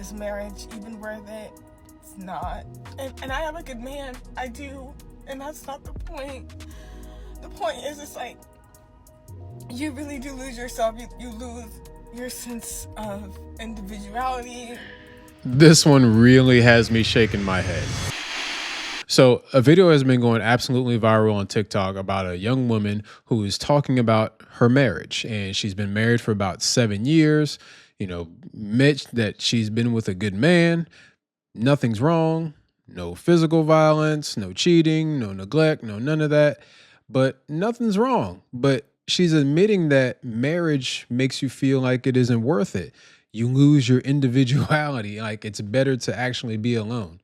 is marriage even worth it? It's not. And I am a good man. I do. And that's not the point. The point is, it's like, you really do lose yourself. You lose your sense of individuality. This one really has me shaking my head. So a video has been going absolutely viral on TikTok about a young woman who is talking about her marriage, and she's been married for about 7 years. Mitch, that she's been with a good man. Nothing's wrong. No physical violence, no cheating, no neglect, no none of that. But nothing's wrong. But she's admitting that marriage makes you feel like it isn't worth it. You lose your individuality. Like it's better to actually be alone.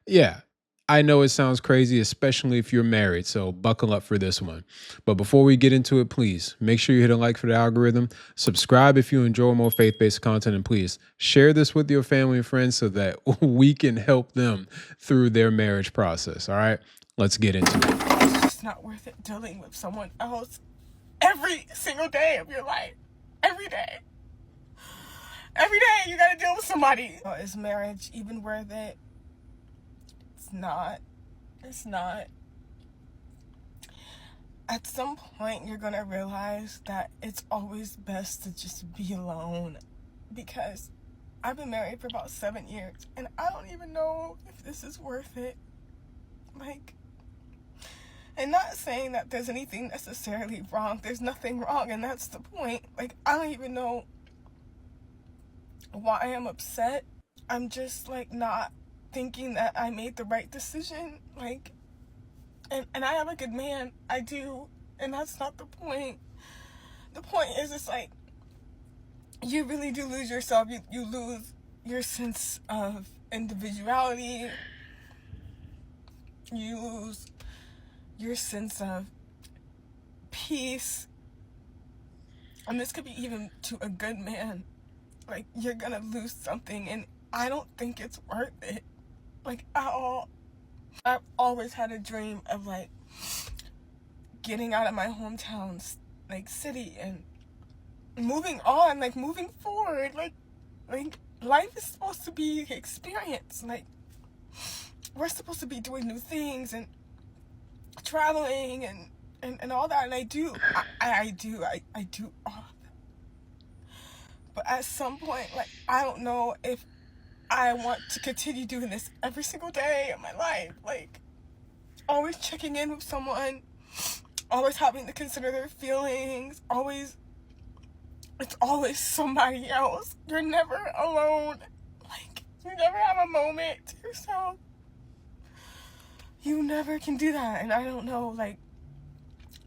Yeah, I know it sounds crazy, especially if you're married. So buckle up for this one. But before we get into it, please make sure you hit a like for the algorithm. Subscribe if you enjoy more faith-based content. And please share this with your family and friends so that we can help them through their marriage process. All right, let's get into it. It's just not worth it dealing with someone else every single day of your life. Every day. Every day you gotta deal with somebody. Is marriage even worth it? It's not. It's not. At some point, you're gonna realize that it's always best to just be alone. Because I've been married for about 7 years, and I don't even know if this is worth it. And not saying that there's anything necessarily wrong. There's nothing wrong, and that's the point. I don't even know why I'm upset. I'm just, not thinking that I made the right decision. And I am a good man. I do. And that's not the point. The point is, it's like, you really do lose yourself. You lose your sense of individuality. You lose your sense of peace. And this could be even to a good man. You're gonna lose something, and I don't think it's worth it. At all. I've always had a dream of, getting out of my hometown, city, and moving on, moving forward. Life is supposed to be experience. We're supposed to be doing new things and traveling and all that, and I do all of that. But at some point, I don't know if I want to continue doing this every single day of my life. Always checking in with someone, always having to consider their feelings, it's always somebody else. You're never alone. You never have a moment to yourself. You never can do that. And I don't know,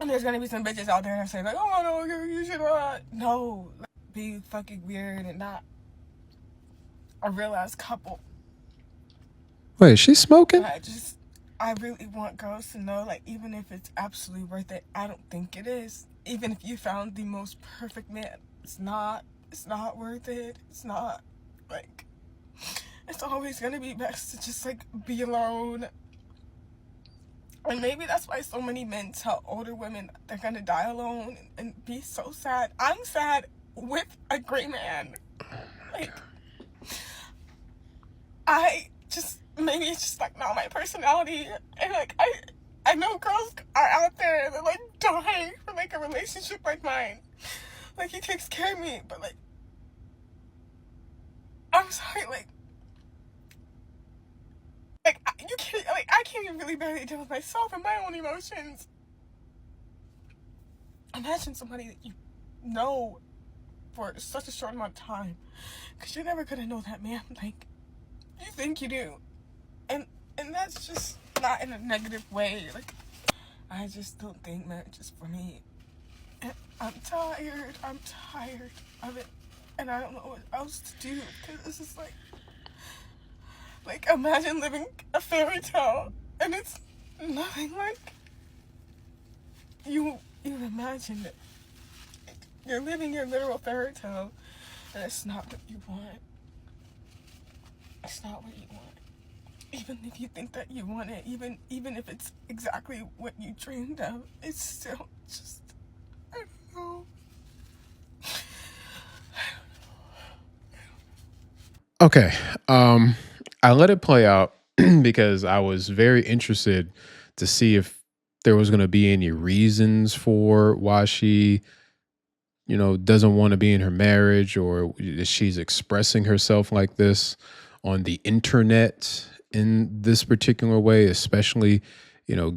and there's gonna be some bitches out there that say, oh no, you should not. No, be fucking weird and not a real ass couple. Wait, she's smoking? I really want girls to know, even if it's absolutely worth it, I don't think it is. Even if you found the most perfect man, it's not worth it. It's not. It's always gonna be best to just, be alone. And maybe that's why so many men tell older women they're gonna die alone and be so sad. I'm sad with a great man. Maybe it's just not my personality, and I know girls are out there that dying for a relationship like mine. He takes care of me, but I'm sorry, you can't, I can't even really barely deal with myself and my own emotions. Imagine somebody that you know for such a short amount of time, because you're never gonna know that man you think you do. And that's just not in a negative way. I just don't think marriage is for me. And I'm tired of it. And I don't know what else to do, because this is imagine living a fairy tale, and it's nothing like you imagine it. You're living your literal fairy tale, and it's not what you want. It's not what you want. Even if you think that you want it, even if it's exactly what you dreamed of, it's still just, I don't know. Okay. Um, I let it play out because I was very interested to see if there was going to be any reasons for why she, doesn't want to be in her marriage, or that she's expressing herself like this on the internet in this particular way, especially,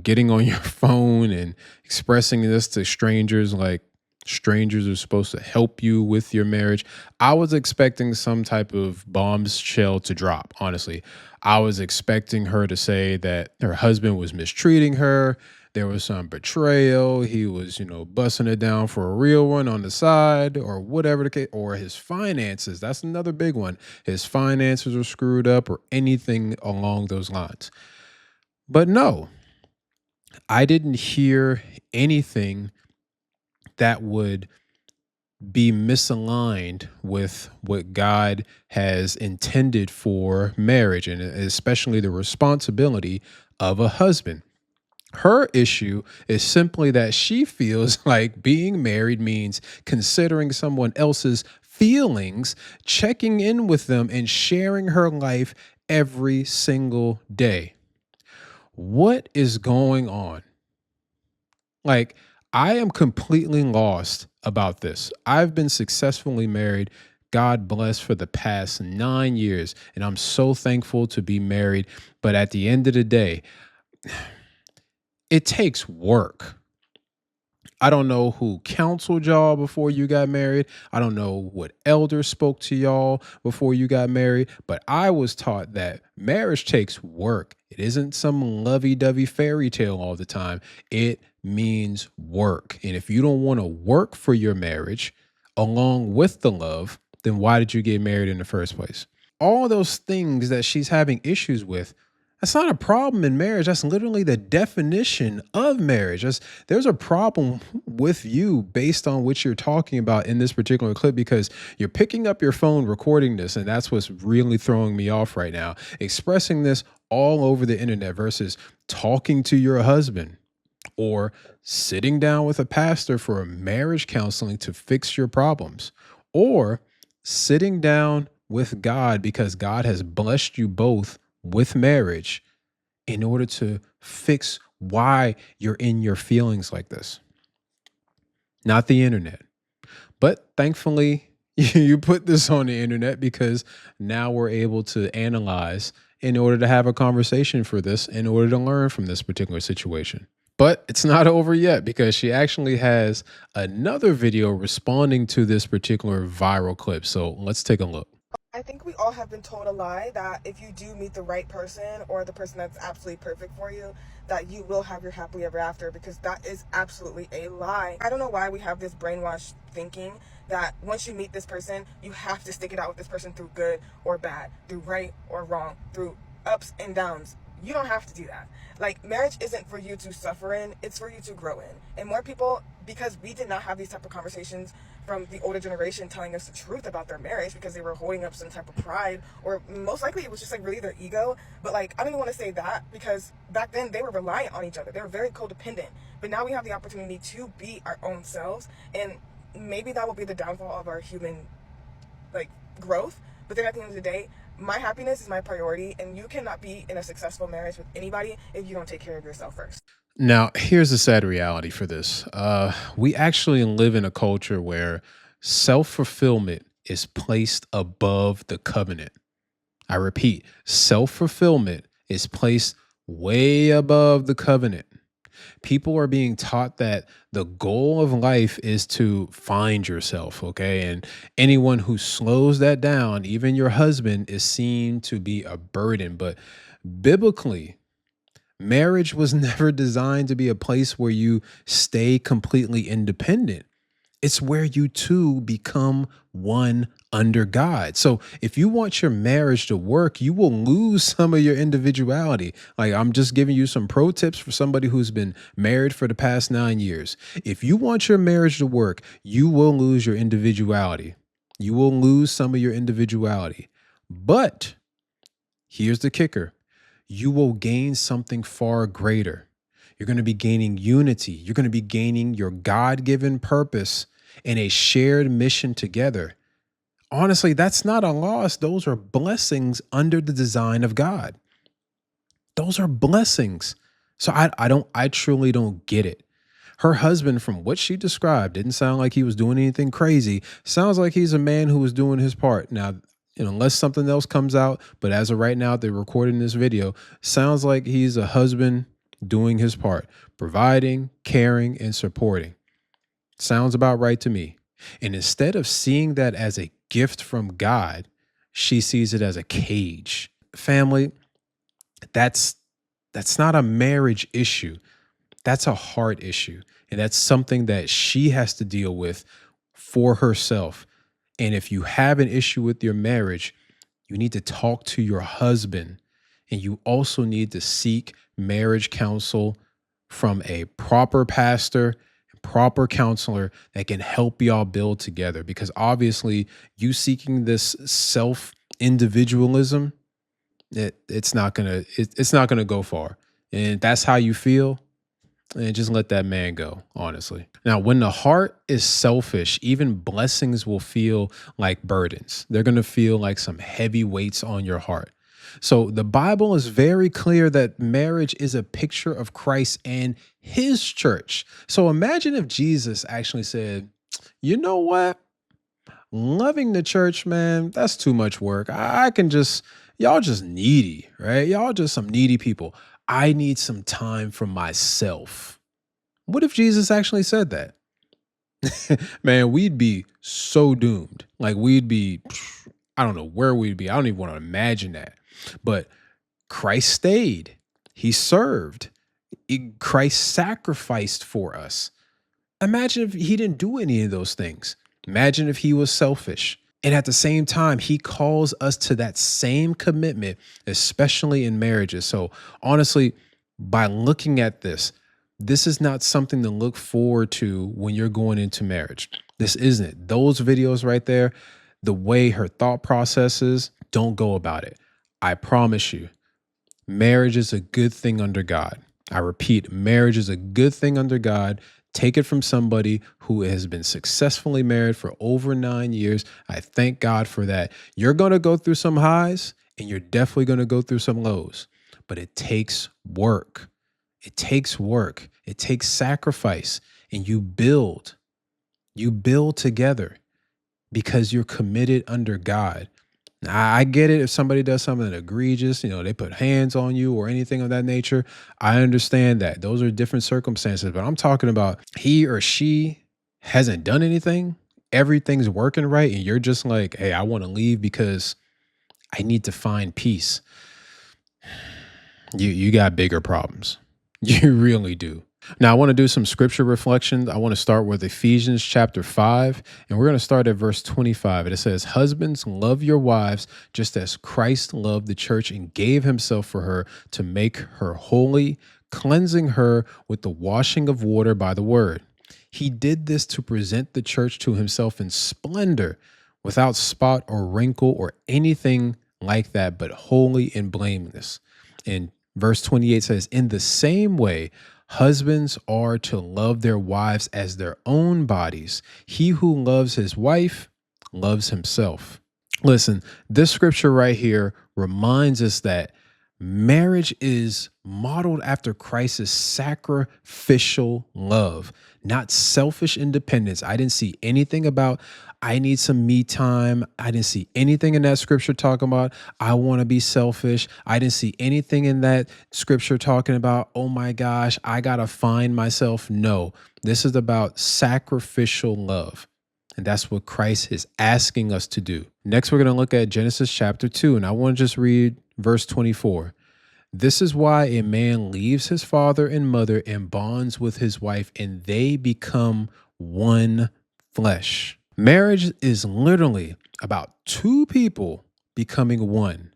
getting on your phone and expressing this to strangers, like strangers are supposed to help you with your marriage. I was expecting some type of bombshell to drop, honestly. I was expecting her to say that her husband was mistreating her, there was some betrayal. He was, busting it down for a real one on the side, or whatever the case, or his finances. That's another big one. His finances were screwed up, or anything along those lines. But no, I didn't hear anything that would be misaligned with what God has intended for marriage, and especially the responsibility of a husband. Her issue is simply that she feels like being married means considering someone else's feelings, checking in with them, and sharing her life every single day. What is going on? Like, I am completely lost about this. I've been successfully married, God bless, for the past 9 years, and I'm so thankful to be married. But at the end of the day, it takes work. I don't know who counseled y'all before you got married. I don't know what elders spoke to y'all before you got married, but I was taught that marriage takes work. It isn't some lovey-dovey fairy tale all the time. It means work. And if you don't want to work for your marriage along with the love, then why did you get married in the first place? All those things that she's having issues with, that's not a problem in marriage. That's literally the definition of marriage. There's a problem with you based on what you're talking about in this particular clip, because you're picking up your phone, recording this, and that's what's really throwing me off right now. Expressing this all over the internet versus talking to your husband, or sitting down with a pastor for a marriage counseling to fix your problems, or sitting down with God because God has blessed you both with marriage in order to fix why you're in your feelings like this, not the internet. But thankfully, you put this on the internet because now we're able to analyze in order to have a conversation for this, in order to learn from this particular situation. But it's not over yet, because she actually has another video responding to this particular viral clip. So let's take a look. I think we all have been told a lie that if you do meet the right person, or the person that's absolutely perfect for you, that you will have your happily ever after, because that is absolutely a lie. I don't know why we have this brainwashed thinking that once you meet this person, you have to stick it out with this person through good or bad, through right or wrong, through ups and downs. You don't have to do that. Like, marriage isn't for you to suffer in, it's for you to grow in. And more people, because we did not have these type of conversations from the older generation telling us the truth about their marriage, because they were holding up some type of pride, or most likely it was just like really their ego. But like, I don't even want to say that, because back then they were reliant on each other. They were very codependent. But now we have the opportunity to be our own selves, and maybe that will be the downfall of our human like growth. But then at the end of the day, my happiness is my priority, and you cannot be in a successful marriage with anybody if you don't take care of yourself first. Now, here's the sad reality for this. We actually live in a culture where self fulfillment is placed above the covenant. I repeat, self fulfillment is placed way above the covenant. People are being taught that the goal of life is to find yourself, okay? And anyone who slows that down, even your husband, is seen to be a burden. But biblically, marriage was never designed to be a place where you stay completely independent. It's where you two become one under God. So if you want your marriage to work, you will lose some of your individuality. Like, I'm just giving you some pro tips for somebody who's been married for the past 9 years. If you want your marriage to work, you will lose your individuality. You will lose some of your individuality. But here's the kicker: you will gain something far greater. You're going to be gaining unity. You're going to be gaining your God-given purpose and a shared mission together honestly, that's not a loss. Those are blessings under the design of God. Those are blessings. So I truly don't get it. Her husband, from what she described, didn't sound like he was doing anything crazy. Sounds like he's a man who was doing his part. Now, unless something else comes out, but as of right now, they're recording this video. Sounds like he's a husband doing his part, providing, caring, and supporting. Sounds about right to me. And instead of seeing that as a gift from God, she sees it as a cage. Family, that's not a marriage issue. That's a heart issue. And that's something that she has to deal with for herself. And if you have an issue with your marriage, you need to talk to your husband. And you also need to seek marriage counsel from a proper pastor, proper counselor that can help y'all build together. Because obviously, you seeking this self individualism, it's not gonna go far. And that's how you feel. And just let that man go, honestly. Now, when the heart is selfish, even blessings will feel like burdens. They're going to feel like some heavy weights on your heart. So the Bible is very clear that marriage is a picture of Christ and his church. So imagine if Jesus actually said, you know what? Loving the church, man, that's too much work. I can just, y'all just needy, right? Y'all just some needy people. I need some time for myself. What if Jesus actually said that? Man, we'd be so doomed. Like we'd be, I don't know where we'd be. I don't even want to imagine that. But Christ stayed. He served. Christ sacrificed for us. Imagine if he didn't do any of those things. Imagine if he was selfish. And at the same time, he calls us to that same commitment, especially in marriages. So honestly, by looking at this, this is not something to look forward to when you're going into marriage. This isn't it. Those videos right there, the way her thought process is, don't go about it. I promise you, marriage is a good thing under God. I repeat, marriage is a good thing under God. Take it from somebody who has been successfully married for over 9 years. I thank God for that. You're going to go through some highs and you're definitely going to go through some lows, but it takes work. It takes work. It takes sacrifice, and you build together because you're committed under God. Now, I get it if somebody does something egregious, they put hands on you or anything of that nature. I understand that. Those are different circumstances, but I'm talking about he or she hasn't done anything. Everything's working right. And you're just like, hey, I want to leave because I need to find peace. You got bigger problems. You really do. Now, I want to do some scripture reflections. I want to start with Ephesians chapter 5, and we're going to start at verse 25. And it says, husbands, love your wives just as Christ loved the church and gave himself for her to make her holy, cleansing her with the washing of water by the word. He did this to present the church to himself in splendor, without spot or wrinkle or anything like that, but holy and blameless. And verse 28 says, in the same way, husbands are to love their wives as their own bodies. He who loves his wife loves himself. Listen, this scripture right here reminds us that marriage is modeled after Christ's sacrificial love, not selfish independence. I didn't see anything about, I need some me time. I didn't see anything in that scripture talking about, I want to be selfish. I didn't see anything in that scripture talking about, oh my gosh, I got to find myself. No, this is about sacrificial love. And that's what Christ is asking us to do. Next, we're going to look at Genesis chapter 2, and I want to just read verse 24. This is why a man leaves his father and mother and bonds with his wife, and they become one flesh. Marriage is literally about two people becoming one,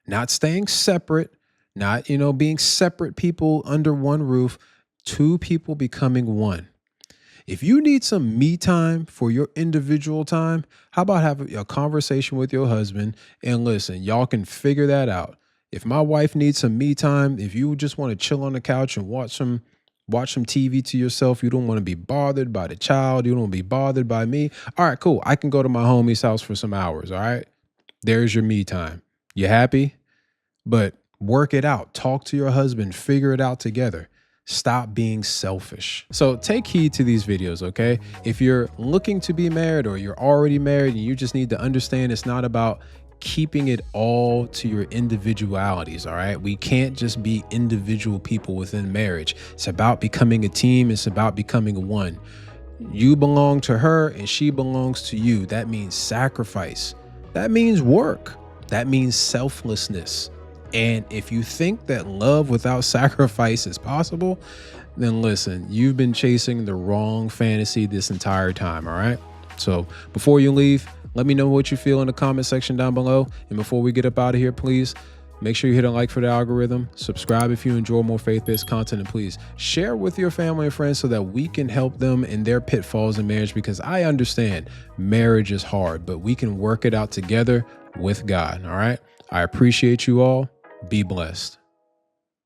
not staying separate, not, being separate people under one roof, two people becoming one. If you need some me time for your individual time, how about having a conversation with your husband and listen, y'all can figure that out. If my wife needs some me time, if you just want to chill on the couch and watch some watch some TV to yourself. You don't want to be bothered by the child. You don't want to be bothered by me. All right, cool. I can go to my homie's house for some hours. All right. There's your me time. You happy? But work it out. Talk to your husband. Figure it out together. Stop being selfish. So take heed to these videos, okay? If you're looking to be married or you're already married and you just need to understand it's not about keeping it all to your individualities, all right? We can't just be individual people within marriage. It's about becoming a team. It's about becoming one. You belong to her and she belongs to you. That means sacrifice. That means work. That means selflessness. And if you think that love without sacrifice is possible, then listen, you've been chasing the wrong fantasy this entire time, all right? So before you leave, let me know what you feel in the comment section down below. And before we get up out of here, please make sure you hit a like for the algorithm, subscribe if you enjoy more faith-based content, and please share with your family and friends so that we can help them in their pitfalls in marriage, because I understand marriage is hard, but we can work it out together with God, all right? I appreciate you all. Be blessed.